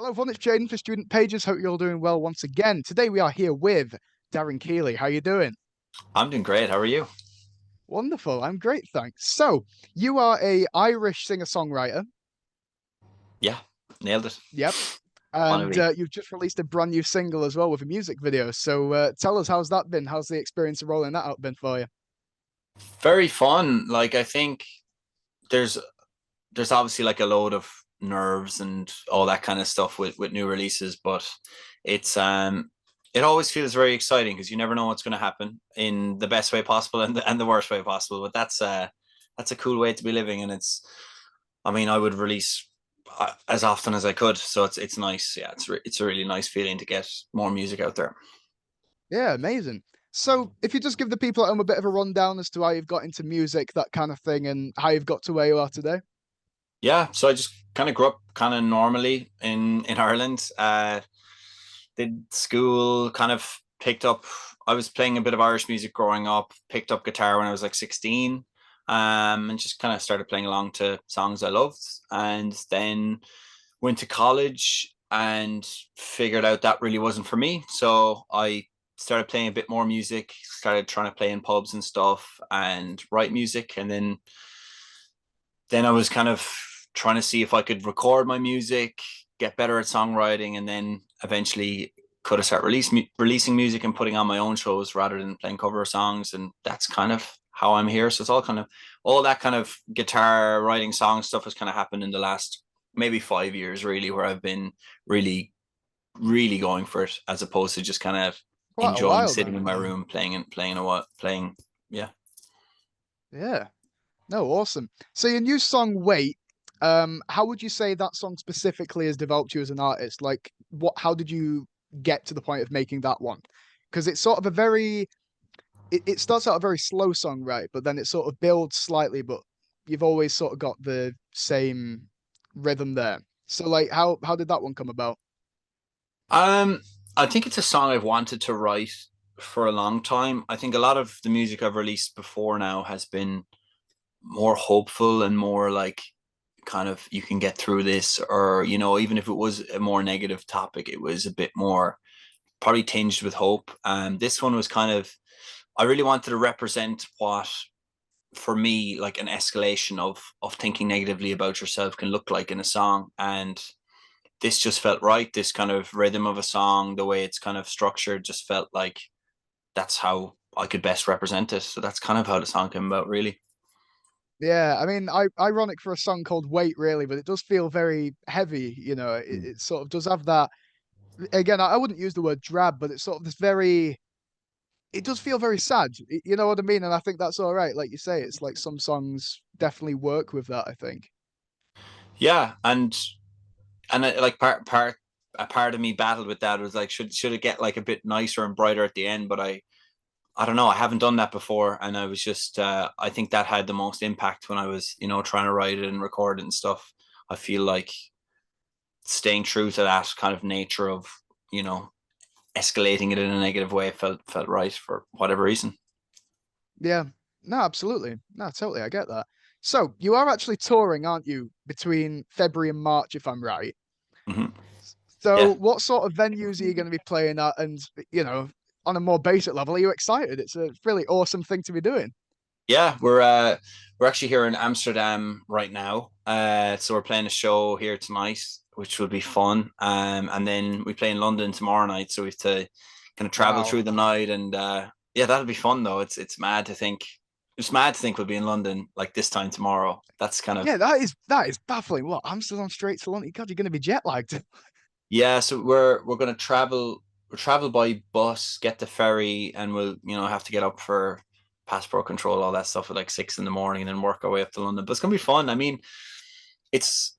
Hello, everyone. It's Jaden for Student Pages. Hope you're all doing well once again. Today we are here with Darren Kiely. How you doing? I'm doing great. How are you? Wonderful. I'm great, thanks. So, you are a Irish singer-songwriter. Yeah, nailed it. Yep. Wanna And be you've just released a brand new single as well with a music video. So, tell us, how's that been? How's the experience of rolling that out been for you? very fun. Like I think there's there's obviously like a load of nerves and all that kind of stuff with new releases, but it's it always feels very exciting because you never know what's going to happen in the best way possible and the worst way possible. But that's a cool way to be living, and it's I mean I would release as often as I could, so it's nice. Yeah, it's a really nice feeling to get more music out there. Yeah, amazing. So, if you just give the people at home a bit of a rundown as to how you've got into music, that kind of thing, and how you've got to where you are today. Yeah, so I just kind of grew up kind of normally in Ireland. Did school, kind of picked up. I was playing a bit of Irish music growing up. Picked up guitar when I was like 16, and just kind of started playing along to songs I loved. And then went to college and figured out that really wasn't for me. So I started playing a bit more music. Started trying to play in pubs and stuff and write music, and then I was kind of trying to see if I could record my music, get better at songwriting, and then eventually could I start releasing music and putting on my own shows rather than playing cover songs. And that's kind of how I'm here. So it's all that kind of guitar writing song stuff has kind of happened in the last maybe 5 years, really, where I've been really, really going for it as opposed to just kind of Quite a enjoying while sitting then. in my room playing a what playing. Yeah. Yeah. No, awesome. So your new song "Wait," how would you say that song specifically has developed you as an artist? Like, how did you get to the point of making that one? Because it's sort of a it starts out a very slow song, right? But then it sort of builds slightly, but you've always sort of got the same rhythm there. So, like, how did that one come about? Um, I think it's a song I've wanted to write for a long time. I think a lot of the music I've released before now has been more hopeful and more like kind of you can get through this, or even if it was a more negative topic, it was a bit more probably tinged with hope. This one was kind of I really wanted to represent what for me like an escalation of thinking negatively about yourself can look like in a song, and this just felt right. This kind of rhythm of a song, the way it's kind of structured, just felt like that's how I could best represent it. So that's kind of how the song came about, really. Yeah, I mean, ironic for a song called "Wait," really, but it does feel very heavy. It sort of does have that. Again, I wouldn't use the word drab, but it's sort of this very it does feel very sad. You know what I mean? And I think that's all right. Like you say, it's like some songs definitely work with that, I think. Yeah, and like a part of me battled with that. It was like should it get like a bit nicer and brighter at the end, but I don't know. I haven't done that before, and I was just I think that had the most impact when I was trying to write it and record it and stuff. I feel like staying true to that kind of nature of you know escalating it in a negative way felt right for whatever reason. Yeah. No, absolutely. No, totally. I get that. So you are actually touring, aren't you, between February and March, if I'm right? Hmm. So Yeah, what sort of venues are you going to be playing at? And, on a more basic level, are you excited? It's a really awesome thing to be doing. yeah. We're actually here in Amsterdam right now. So we're playing a show here tonight, which will be fun. And then we play in London tomorrow night, so we have to kind of travel Wow. through the night, and yeah, that'll be fun though. It's mad to think. It's mad to think we'll be in London like this time tomorrow. That's kind of Yeah, that is baffling. What, Amsterdam straight to London? God, you're going to be jet lagged. yeah. So we're gonna travel. We'll travel by bus, get the ferry, and we'll have to get up for passport control, all that stuff at like 6 in the morning, and then work our way up to London. But it's gonna be fun. I mean, it's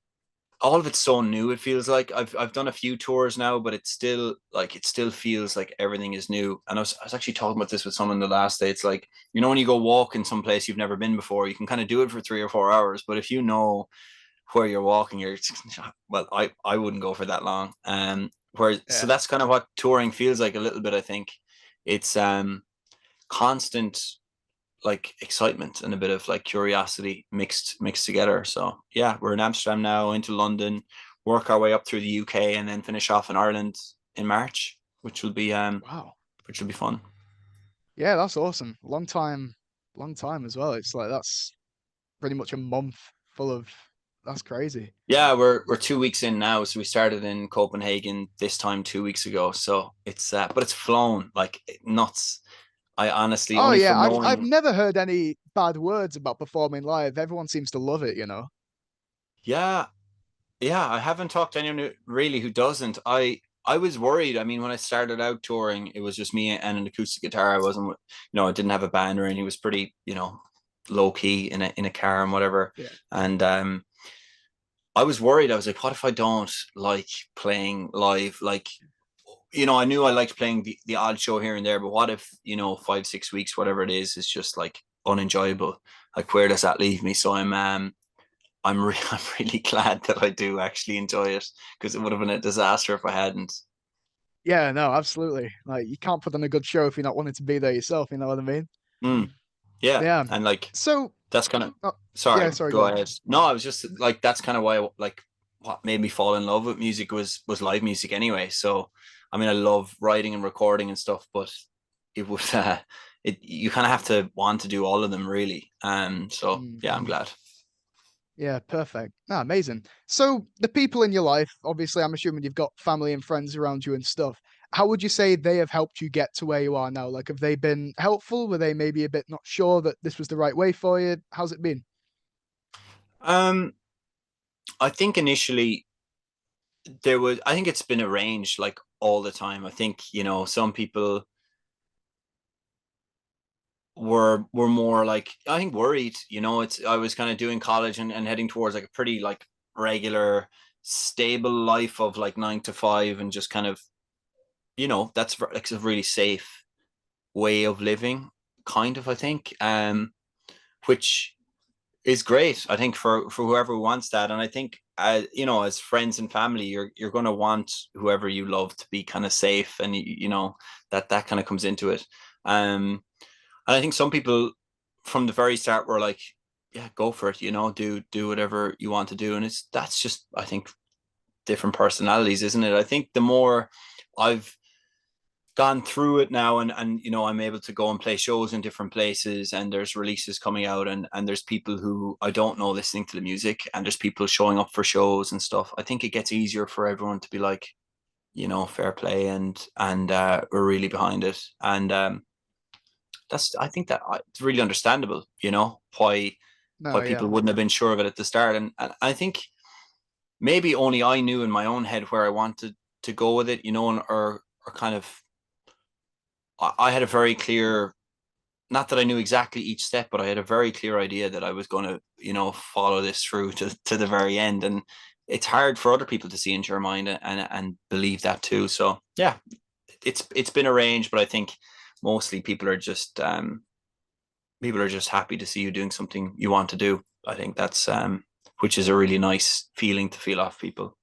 all of it's so new. It feels like I've done a few tours now, but it still feels like everything is new. And I was actually talking about this with someone the last day. It's like when you go walk in some place you've never been before, you can kind of do it for 3 or 4 hours, but if you know where you're walking, you're well, I wouldn't go for that long. Where so Yeah. that's kind of what touring feels like a little bit. I think it's constant like excitement and a bit of like curiosity mixed together. So yeah, we're in Amsterdam now, into London. work our way up through the UK and then finish off in Ireland in March, Wow. which will be fun. Yeah, that's awesome. Long time as well. It's like that's pretty much a month full of that's crazy. Yeah, we're 2 weeks in now. So we started in Copenhagen this time 2 weeks ago. So it's but it's flown like nuts. I honestly Oh only yeah, from I've knowing. never heard any bad words about performing live. Everyone seems to love it, you know. Yeah, yeah, I haven't talked to anyone really who doesn't. I was worried. I mean, when I started out touring, it was just me and an acoustic guitar. I wasn't, I didn't have a band or anything. It was pretty, low key in a car and whatever. Yeah. And I was worried. I was like, what if I don't like playing live? Like, I knew I liked playing the odd show here and there, but what if, 5, 6 weeks, whatever it is just like unenjoyable? Like, where does that leave me? So I'm really glad that I do actually enjoy it because it would have been a disaster if I hadn't. Yeah, no, absolutely. Like you can't put on a good show if you're not wanting to be there yourself, you know what I mean? Mm, yeah, Yeah. and like So, that's kind of uh, sorry. yeah, sorry, go Go on. ahead. No, I was just like that's kind of why like what made me fall in love with music was live music anyway. So I mean, I love writing and recording and stuff, but it would it you kind of have to want to do all of them really. So Mm. yeah, I'm glad. Yeah, perfect. Ah, amazing. So the people in your life, obviously, I'm assuming you've got family and friends around you and stuff. How would you say they have helped you get to where you are now? Like, have they been helpful? Were they maybe a bit not sure that this was the right way for you? How's it been? Um, I think initially I think it's been arranged like all the time. I think, some people were more like I think worried, it's I was kind of doing college and heading towards like a pretty like regular, stable life of like 9 to 5 and just kind of, that's like a really safe way of living, kind of, I think. Which is great, I think, for whoever wants that. And I think as friends and family, you're gonna want whoever you love to be kind of safe, and that kind of comes into it. And I think some people from the very start were like, yeah, go for it, do whatever you want to do. And that's just, I think, different personalities, isn't it? I think the more I've gone through it now, and I'm able to go and play shows in different places, and there's releases coming out, and there's people who I don't know listening to the music, and there's people showing up for shows and stuff. I think it gets easier for everyone to be like, fair play, and we're really behind it. And I think that it's really understandable, why No, people yeah. wouldn't have been sure of it at the start. And I think maybe only I knew in my own head where I wanted to go with it, or kind of I had a very clear, not that I knew exactly each step, but I had a very clear idea that I was going to, follow this through to the very end. And it's hard for other people to see into your mind and believe that too. So yeah, it's been arranged, but I think mostly people are just happy to see you doing something you want to do. I think that's which is a really nice feeling to feel off people.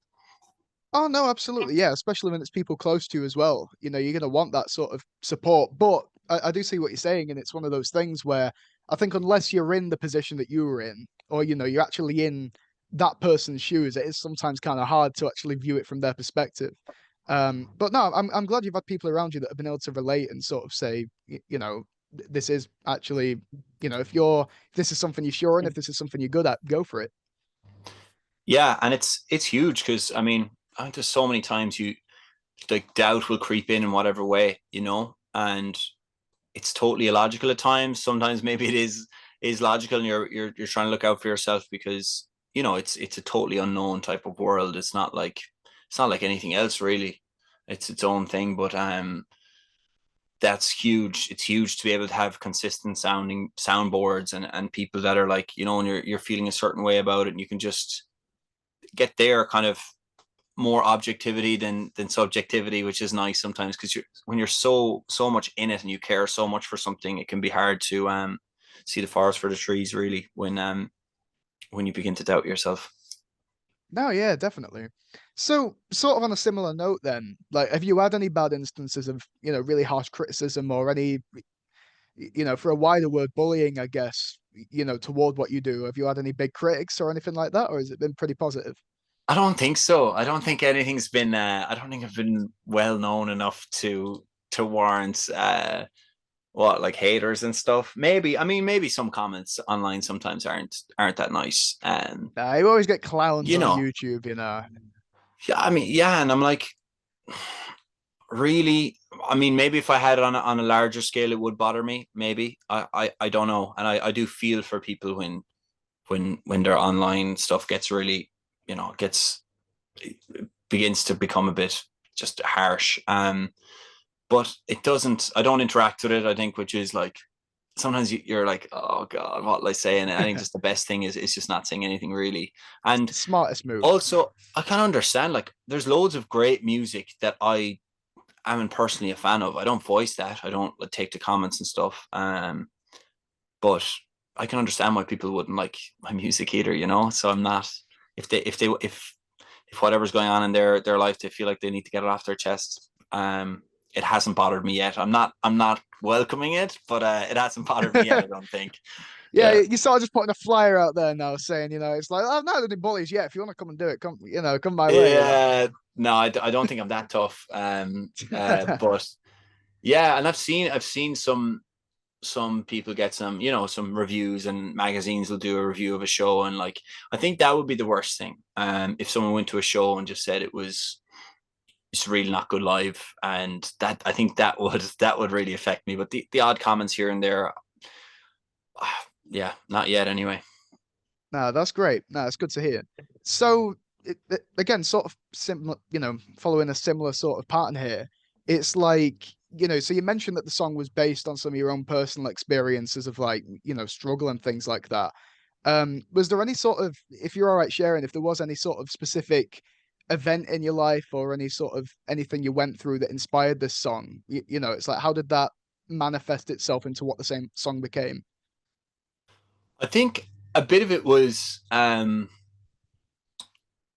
Oh no, absolutely. Yeah, especially when it's people close to you as well. You know, you're gonna want that sort of support. But I do see what you're saying, and it's one of those things where I think unless you're in the position that you were in, or you're actually in that person's shoes, it is sometimes kind of hard to actually view it from their perspective. But no, I'm glad you've had people around you that have been able to relate and sort of say, this is actually, if this is something you're sure in, if this is something you're good at, go for it. Yeah, and it's huge because I think there's so many times you like doubt will creep in whatever way, and it's totally illogical at times. Sometimes maybe it is logical, and you're trying to look out for yourself because it's a totally unknown type of world. It's not like anything else really. It's its own thing, but that's huge. It's huge to be able to have consistent sounding soundboards and people that are like, and you're feeling a certain way about it, and you can just get there kind of more objectivity than subjectivity, which is nice sometimes because when you're so much in it and you care so much for something, it can be hard to see the forest for the trees really when you begin to doubt yourself. No, yeah, definitely. So, sort of on a similar note, then, like, have you had any bad instances of, really harsh criticism or any, for a wider word, bullying, I guess, toward what you do? Have you had any big critics or anything like that, or has it been pretty positive? I don't think so. I don't think anything's been. I don't think I've been well known enough to warrant what like haters and stuff. Maybe. I mean, maybe some comments online sometimes aren't that nice. You always get clowns You on know, YouTube, you know. yeah. I mean, yeah, and I'm like, really. I mean, maybe if I had it on a larger scale, it would bother me. Maybe I don't know, and I do feel for people when their online stuff gets really, gets begins to become a bit just harsh. But it doesn't. I don't interact with it. I think, which is like sometimes you're like, oh god, what will I say? And I think just the best thing is just not saying anything really. And Smartest move. also, I can understand like there's loads of great music that I am personally a fan of. I don't voice that. I don't like, take the comments and stuff. But I can understand why people wouldn't like my music either. So I'm not. If whatever's going on in their life, they feel like they need to get it off their chest. It hasn't bothered me yet. I'm not welcoming it, but it hasn't bothered me yet. I don't think. Yeah, Yeah. you sort of just putting a flyer out there now saying, it's like, I'm not any bullies yet. If you want to come and do it, come, come my way, Yeah. No, I don't think I'm that tough. But yeah, and I've seen some people get some reviews, and magazines will do a review of a show, and like I think that would be the worst thing. If someone went to a show and just said it's really not good live, and that I think that would really affect me. But the odd comments here and there, yeah, not yet anyway. No, that's great. No, it's good to hear. So, again, sort of similar, following a similar sort of pattern here. It's like, so you mentioned that the song was based on some of your own personal experiences of like, struggle and things like that. Was there any sort of, if you're all right sharing, if there was any sort of specific event in your life or any sort of anything you went through that inspired this song? It's like, how did that manifest itself into what the same song became? I think a bit of it was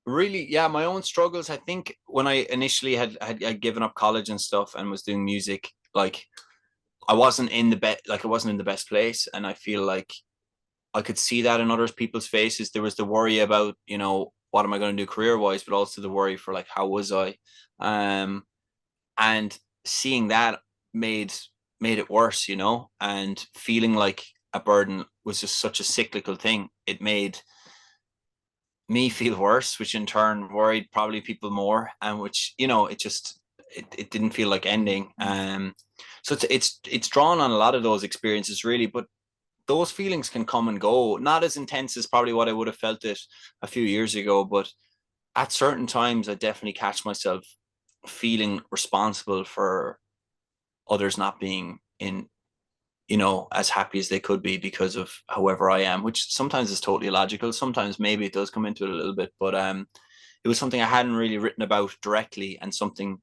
really, yeah, my own struggles. I think when I initially had given up college and stuff and was doing music, like I wasn't in the best place, and I feel like I could see that in other people's faces. There was the worry about, what am I going to do career wise, but also the worry for like how was I, um, and seeing that made made it worse, and feeling like a burden was just such a cyclical thing. It made me feel worse, which in turn worried probably people more, and which it didn't feel like ending. So it's drawn on a lot of those experiences really, but those feelings can come and go. Not as intense as probably what I would have felt it a few years ago, but at certain times, I definitely catch myself feeling responsible for others not being in, as happy as they could be because of however I am, which sometimes is totally illogical. Sometimes maybe it does come into it a little bit, but it was something I hadn't really written about directly, and something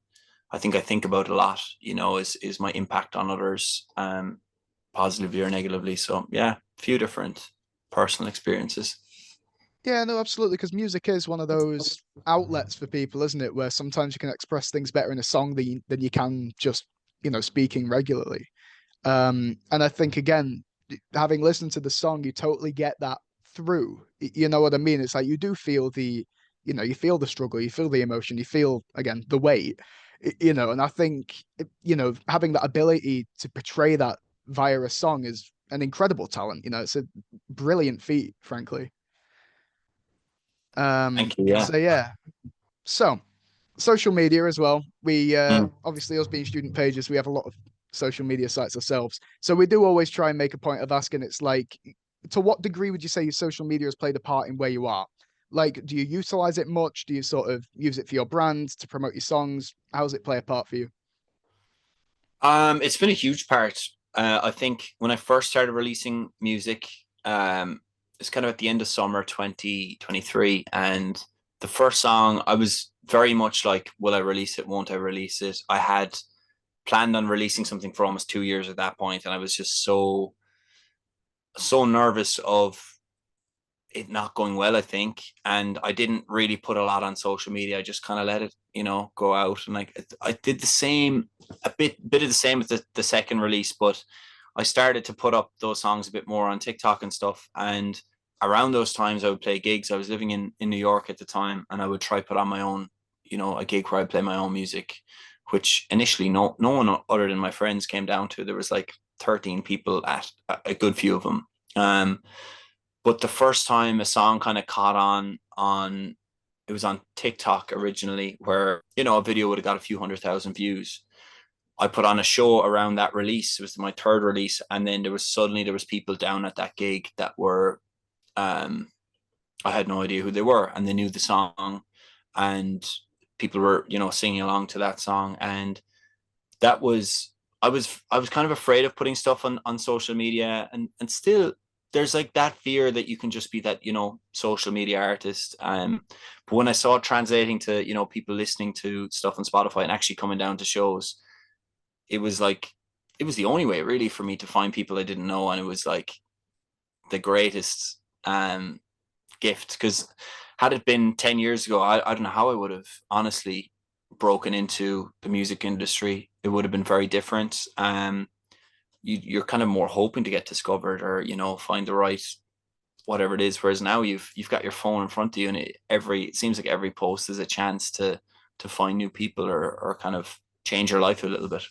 I think about a lot. Is my impact on others, positively or negatively. So yeah, a few different personal experiences. Yeah, no, absolutely. Because music is one of those outlets for people, isn't it? Where sometimes you can express things better in a song than you can just, speaking regularly. And I think again, having listened to the song, you totally get that through. You know what I mean? It's like you do feel you feel the struggle, you feel the emotion, you feel again the weight. And I think having that ability to portray that via a song is an incredible talent. It's a brilliant feat, frankly. Thank you. Yeah. So yeah. So social media as well. We Mm. obviously us being student pages, we have a lot of social media sites ourselves. So we do always try and make a point of asking. It's like, to what degree would you say your social media has played a part in where you are? Like, do you utilize it much? Do you sort of use it for your brand to promote your songs? How does it play a part for you? It's been a huge part. I think when I first started releasing music, it's kind of at the end of summer 2023, and the first song I was very much like, will I release it? Won't I release it? I had planned on releasing something for almost 2 years at that point, and I was just so nervous of it not going well, I think. And I didn't really put a lot on social media. I just kind of let it, go out. And like I did the same, a bit of the same with the second release, but I started to put up those songs a bit more on TikTok and stuff. And around those times I would play gigs. I was living in New York at the time, and I would try put on my own, a gig where I play my own music, which initially no one other than my friends came down to. There was like 13 people at a good few of them. But the first time a song kind of caught on it was on TikTok originally, where a video would have got a few 100,000 views. I put on a show around that release. It was my third release, and then there was people down at that gig that were um I had no idea who they were, and they knew the song, and people were singing along to that song, and that was I was kind of afraid of putting stuff on social media, and still there's like that fear that you can just be that social media artist. But when I saw it translating to people listening to stuff on Spotify and actually coming down to shows, it was like it was the only way really for me to find people I didn't know, and it was like the greatest gift. Because had it been 10 years ago, I don't know how I would have honestly broken into the music industry. It would have been very different. You're kind of more hoping to get discovered, or find the right whatever it is. Whereas now you've got your phone in front of you, and it seems like every post is a chance to find new people, or kind of change your life a little bit.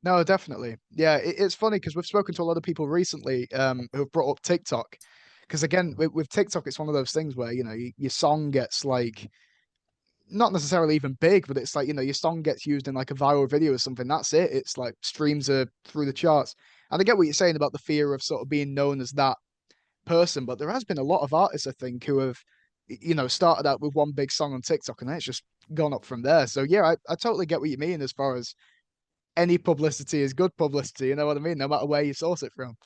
No, definitely. Yeah, it's funny because we've spoken to a lot of people recently who've brought up TikTok. Because again, with TikTok, it's one of those things where, your song gets like not necessarily even big, but it's like, your song gets used in like a viral video or something. That's it. It's like streams are through the charts. And I get what you're saying about the fear of sort of being known as that person, but there has been a lot of artists, I think, who have, started out with one big song on TikTok and then it's just gone up from there. So yeah, I totally get what you mean as far as any publicity is good publicity. You know what I mean? No matter where you source it from.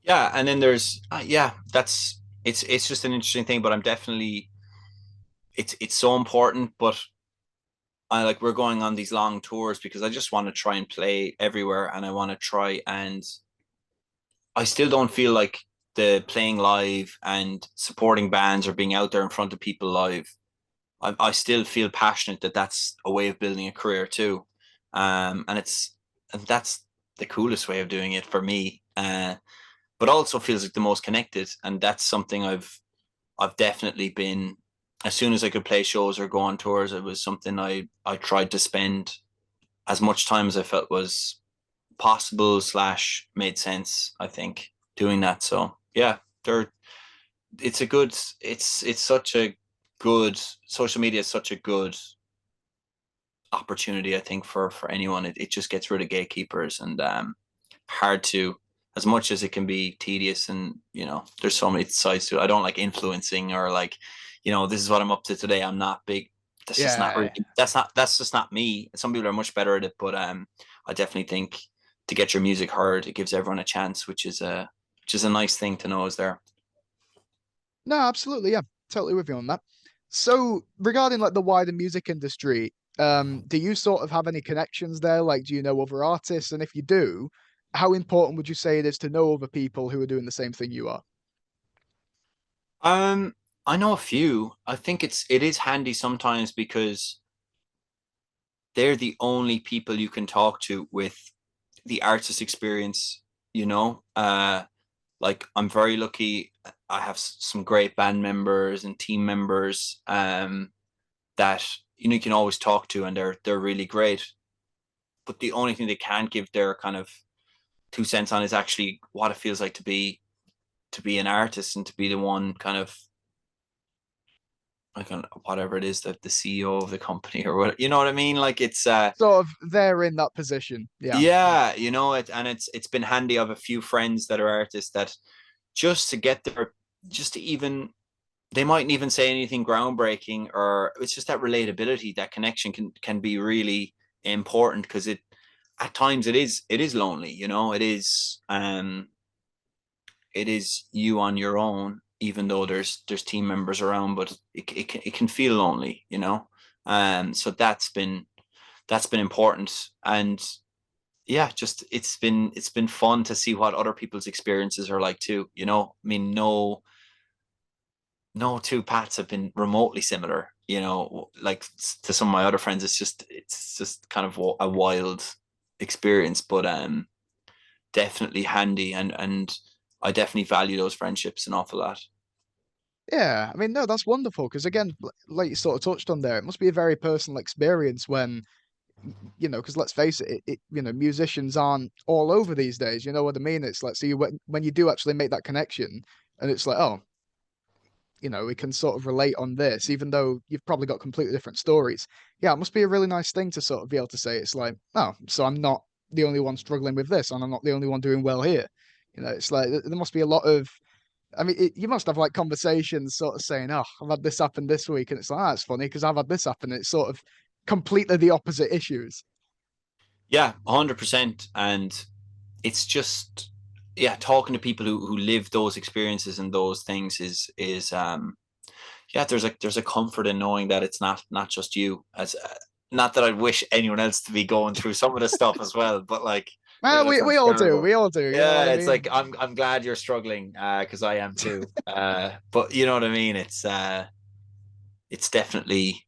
Yeah, and then there's yeah, that's it's just an interesting thing, but I'm definitely it's so important. But I like we're going on these long tours because I just want to try and play everywhere, and I want to try, and I still don't feel like the playing live and supporting bands or being out there in front of people live. I still feel passionate that that's a way of building a career too, and that's the coolest way of doing it for me. But also feels like the most connected, and that's something I've definitely been. As soon as I could play shows or go on tours, it was something I tried to spend as much time as I felt was possible slash made sense. I think doing that. So yeah, there. It's a good. It's such a good social media is such a good opportunity. I think for anyone, it just gets rid of gatekeepers, and hard to, as much as it can be tedious, and there's so many sides to it. I don't like influencing, or like this is what I'm up to today. I'm not big. That's just not really, Yeah. that's just not me. Some people are much better at it, but I definitely think to get your music heard, it gives everyone a chance, which is a nice thing to know is there. No, absolutely. Yeah. Totally with you on that. So regarding like the wider music industry, do you sort of have any connections there? Like, do you know other artists? And if you do, how important would you say it is to know other people who are doing the same thing you are? um I know a few. I think it is handy sometimes because they're the only people you can talk to with the artist experience, you know. Like I'm very lucky. I have some great band members and team members that you can always talk to, and they're really great. But the only thing they can't give their kind of 2 cents on is actually what it feels like to be an artist, and to be the one kind of like whatever it is, that the CEO of the company or what, you know what I mean? Like it's Sort of they're in that position. Yeah. yeah, and it's been handy. I have a few friends that are artists that just to get there, just to even, they mightn't even say anything groundbreaking, or it's just that relatability, that connection can be really important, because it at times it is lonely, it is you on your own, even though there's team members around, but it can feel lonely, so that's been important. And yeah, just it's been fun to see what other people's experiences are like too, I mean, no two paths have been remotely similar, like to some of my other friends. It's just kind of a wild experience, but definitely handy. And I definitely value those friendships an awful lot. Yeah, I mean, no, that's wonderful because again, like you sort of touched on there, it must be a very personal experience when, because let's face it, musicians aren't all over these days. You know what I mean? It's like, so when you do actually make that connection, and it's like, oh, we can sort of relate on this, even though you've probably got completely different stories. Yeah, it must be a really nice thing to sort of be able to say it's like, oh, so I'm not the only one struggling with this, and I'm not the only one doing well here. It's like there must be a lot of, I mean, you must have like conversations sort of saying, oh, I've had this happen this week. And it's like, it's funny because I've had this happen. It's sort of completely the opposite issues. Yeah, 100%. And it's just, yeah, talking to people who live those experiences and those things is yeah, there's a comfort in knowing that it's not just you. As not that I wish anyone else to be going through some of the stuff as well, but like, that We sounds all do. terrible. We all do. You know what Yeah, I it's like mean? I'm glad you're struggling because I am too. But you know what I mean. It's definitely,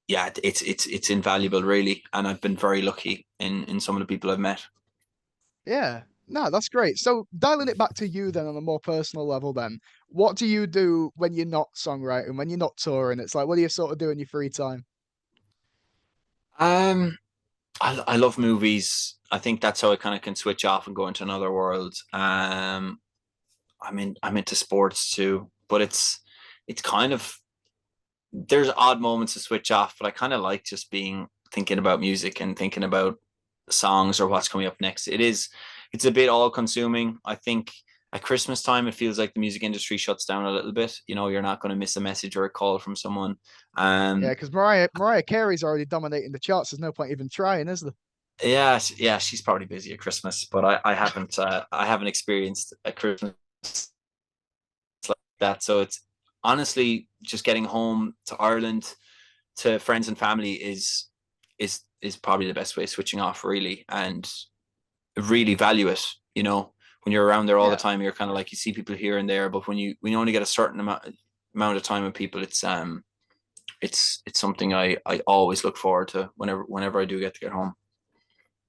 yeah, it's invaluable really, and I've been very lucky in some of the people I've met. Yeah. No, that's great. So dialing it back to you then on a more personal level then, what do you do when you're not songwriting, when you're not touring? It's like, what do you sort of do in your free time? Um, I love movies. I think that's how I kind of can switch off and go into another world. I'm into sports too, but it's kind of, there's odd moments to switch off, but I kind of like just being thinking about music and thinking about songs or what's coming up next. It's a bit all consuming. I think at Christmas time it feels like the music industry shuts down a little bit. You're not going to miss a message or a call from someone. Yeah, Um, because Mariah Carey's already dominating the charts. There's no point even trying, is there? yeah, yeah, she's probably busy at Christmas, but I haven't experienced a Christmas like that. So it's honestly just getting home to Ireland to friends and family is probably the best way of switching off really, and really value it. When you're around there all the Yeah. time, you're kind of like, you see people here and there, but when you only get a certain amount of time with people, it's something I always look forward to whenever I do get home.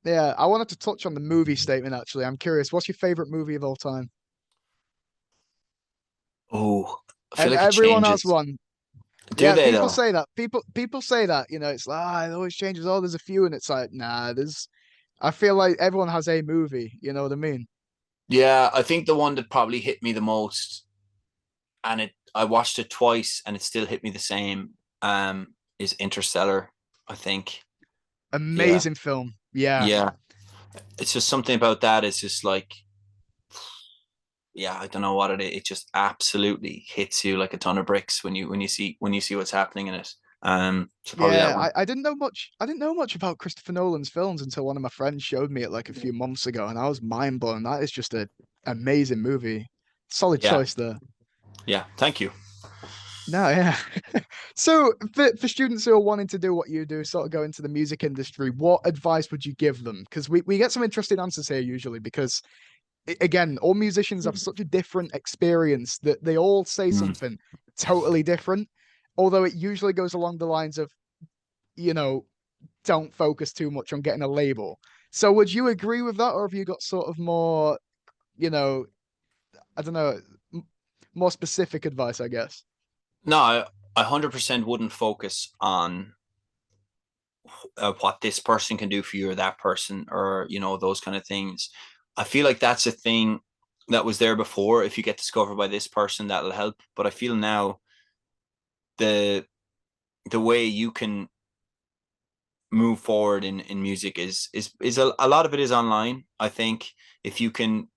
Yeah. I wanted to touch on the movie statement actually. I'm curious, what's your favorite movie of all time? Oh, I feel And like it everyone has changes. one. Do Yeah, they people though? say that. People say that, it's like, it always changes. Oh, there's a few, and it's like, nah, I feel like everyone has a movie, you know what I mean? Yeah, I think the one that probably hit me the most, and I watched it twice and it still hit me the same, is Interstellar, I think. Yeah. Amazing film. Yeah. Yeah. It's just something about that. It's just like, yeah, I don't know what it is. It just absolutely hits you like a ton of bricks when you see what's happening in it. So probably that Yeah, one. I didn't know much. I didn't know much about Christopher Nolan's films until one of my friends showed me it like a few months ago, and I was mind blown. That is just a amazing movie. Solid Yeah. choice there. Yeah. Thank you. No, yeah. So for students who are wanting to do what you do, sort of go into the music industry, what advice would you give them? Because we get some interesting answers here usually because again, all musicians have such a different experience that they all say Mm. something totally different. Although it usually goes along the lines of, you know, don't focus too much on getting a label. So would you agree with that, or have you got sort of more, you know, I don't know, more specific advice, I guess? No, I 100% wouldn't focus on what this person can do for you or that person or those kind of things. I feel like that's a thing that was there before. If you get discovered by this person, that'll help. But I feel now the the way you can move forward in music is a lot of it is online. I think if you can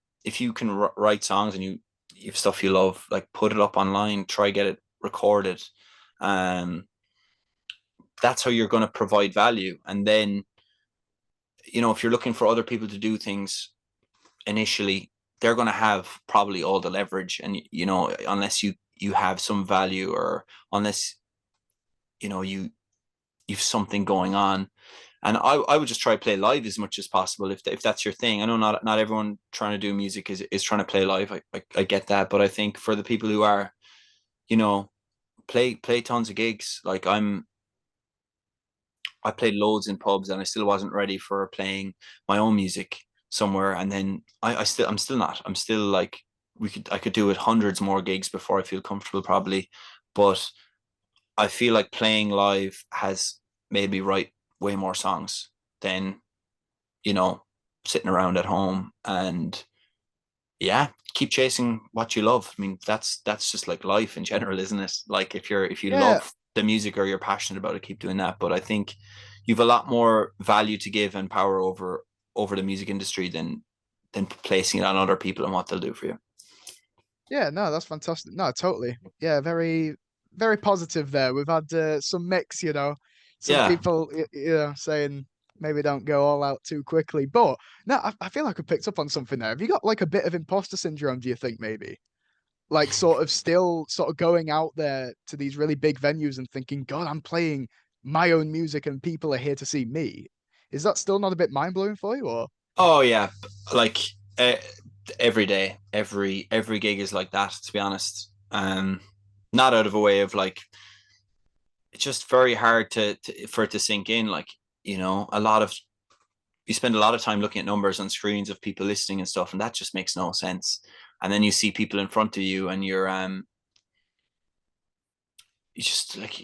write songs and you have stuff you love, like put it up online, try get it recorded. Um, that's how you're going to provide value. And then if you're looking for other people to do things initially, they're going to have probably all the leverage, and unless you have some value, or unless you've something going on. And I would just try to play live as much as possible if that's your thing. I know not everyone trying to do music is trying to play live. I get that, but I think for the people who are, you know, play tons of gigs. Like I played loads in pubs and I still wasn't ready for playing my own music somewhere. And then I'm still not. I'm still like I could do it hundreds more gigs before I feel comfortable probably, but I feel like playing live has made me write way more songs than, you know, sitting around at home. And yeah, keep chasing what you love. I mean, that's just like life in general, isn't it? Like if you Yeah, love the music or you're passionate about it, keep doing that. But I think you've a lot more value to give and power over the music industry than placing it on other people and what they'll do for you. yeah, no, that's fantastic. No, totally. Yeah, very, very positive there. We've had some mix, some Yeah. people, saying maybe don't go all out too quickly. But no, I feel like I picked up on something there. Have you got like a bit of imposter syndrome, do you think, maybe? Like sort of still sort of going out there to these really big venues and thinking, God, I'm playing my own music and people are here to see me. Is that still not a bit mind blowing for you, or? Oh yeah, like uh, every day, every gig is like that. To be honest, not out of a way of like it's just very hard for it to sink in. Like a lot of you spend a lot of time looking at numbers on screens of people listening and stuff, and that just makes no sense. And then you see people in front of you, and you just like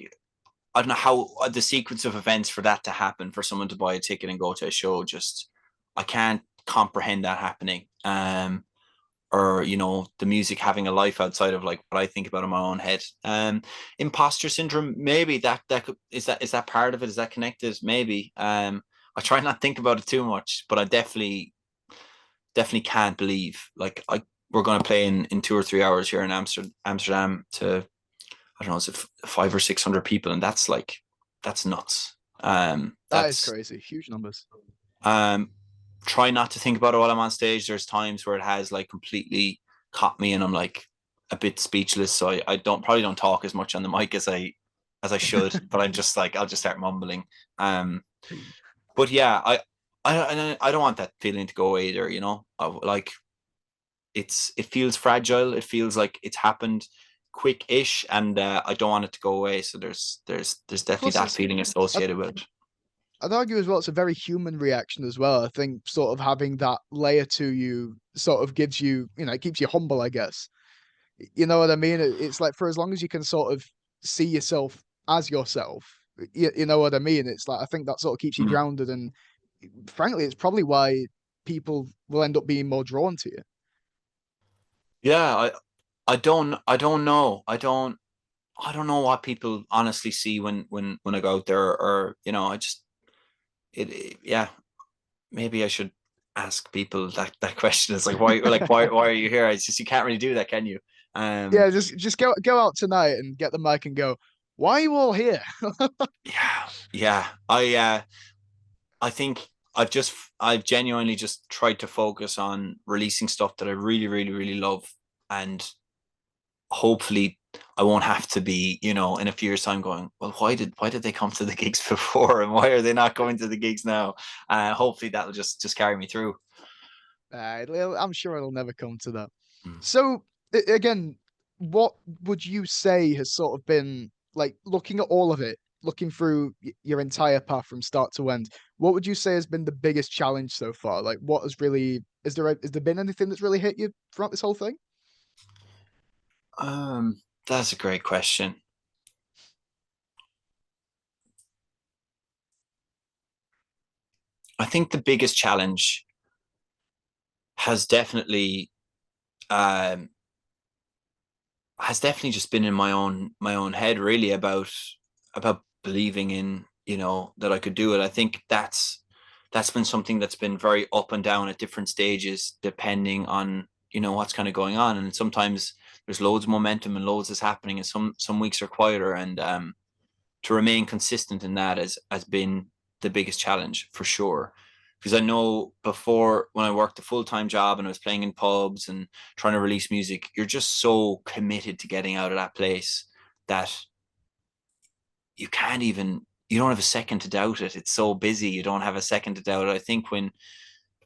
I don't know how the sequence of events for that to happen for someone to buy a ticket and go to a show. Just I can't comprehend that happening. Or the music having a life outside of like what I think about in my own head. Imposter syndrome, maybe is that part of it? Is that connected? Maybe. I try not to think about it too much, but I definitely can't believe like we're going to play in 2 or 3 hours here in Amsterdam to I don't know, is it 500 or 600 people, and that's nuts. That is That's crazy. Huge numbers. um try not to think about it while I'm on stage. There's times where it has like completely caught me and I'm like a bit speechless. So I don't probably don't talk as much on the mic as I should, but I'm just like I'll just start mumbling. Um but yeah, I don't want that feeling to go either, like it feels fragile. It feels like it's happened quick-ish and I don't want it to go away. So there's definitely Plus, that feeling I'd, associated with it. I'd argue as well, it's a very human reaction as well. I think sort of having that layer to you sort of gives you, it keeps you humble, I guess. You know what I mean? It's like for as long as you can sort of see yourself as yourself, you know what I mean? It's like I think that sort of keeps you Mm. grounded, and frankly, it's probably why people will end up being more drawn to you. Yeah, I don't know. I don't know what people honestly see when I go out there, or I just yeah, maybe I should ask people that question. It's like why are you here? It's just you can't really do that, can you? Um, Yeah, just go out tonight and get the mic and go. Why are you all here? yeah, yeah. I think I've genuinely just tried to focus on releasing stuff that I really, really, really love, and hopefully I won't have to be, in a few years' time going, well, why did they come to the gigs before and why are they not going to the gigs now? Hopefully that'll just carry me through. I'm sure it'll never come to that. Mm. So again, what would you say has sort of been like looking at all of it, looking through your entire path from start to end? What would you say has been the biggest challenge so far? Like, what has really has there been anything that's really hit you throughout this whole thing? That's a great question. I think the biggest challenge has definitely um just been in my own head really about believing in that I could do it. I think that's been something that's been very up and down at different stages depending on what's kind of going on, and sometimes there's loads of momentum and loads is happening and some weeks are quieter, and to remain consistent in that has been the biggest challenge for sure. Because I know before when I worked a full time job and I was playing in pubs and trying to release music, you're just so committed to getting out of that place that you don't have a second to doubt it. It's so busy, you don't have a second to doubt it. I think when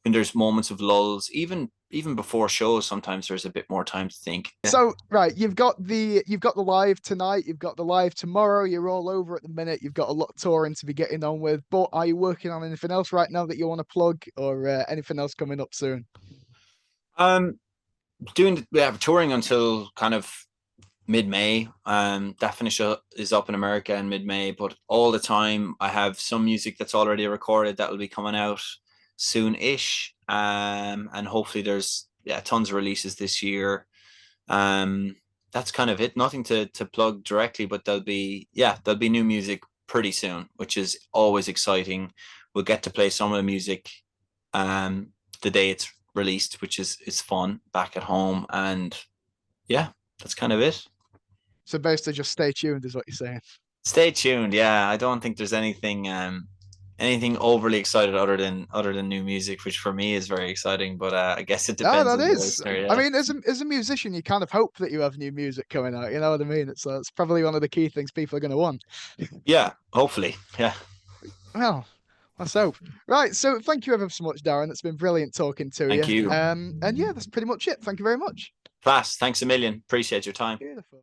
there's moments of lulls, even before shows, sometimes there's a bit more time to think. Yeah. So right, you've got the live tonight, you've got the live tomorrow. You're all over at the minute. You've got a lot of touring to be getting on with. But are you working on anything else right now that you want to plug, or anything else coming up soon? Um, We have touring until kind of mid-May. That finish is up in America in mid-May, but all the time I have some music that's already recorded that will be coming out soon-ish. And hopefully there's tons of releases this year. Um, that's kind of it. Nothing to plug directly, but there'll be new music pretty soon, which is always exciting. We'll get to play some of the music um the day it's released, which is fun back at home. And yeah, that's kind of it. So basically, just stay tuned, is what you're saying. Stay tuned. Yeah, I don't think there's anything overly excited other than new music, which for me is very exciting. But I guess it No, depends that on the is. listener. I Yeah, mean, as a musician, you kind of hope that you have new music coming out. You know what I mean? It's probably one of the key things people are going to want. yeah. Hopefully, yeah. Well, let's hope. Right. So thank you ever so much, Darren. It's been brilliant talking to you. Thank you. And yeah, that's pretty much it. Thank you very much. Class. Thanks a million. Appreciate your time. Beautiful.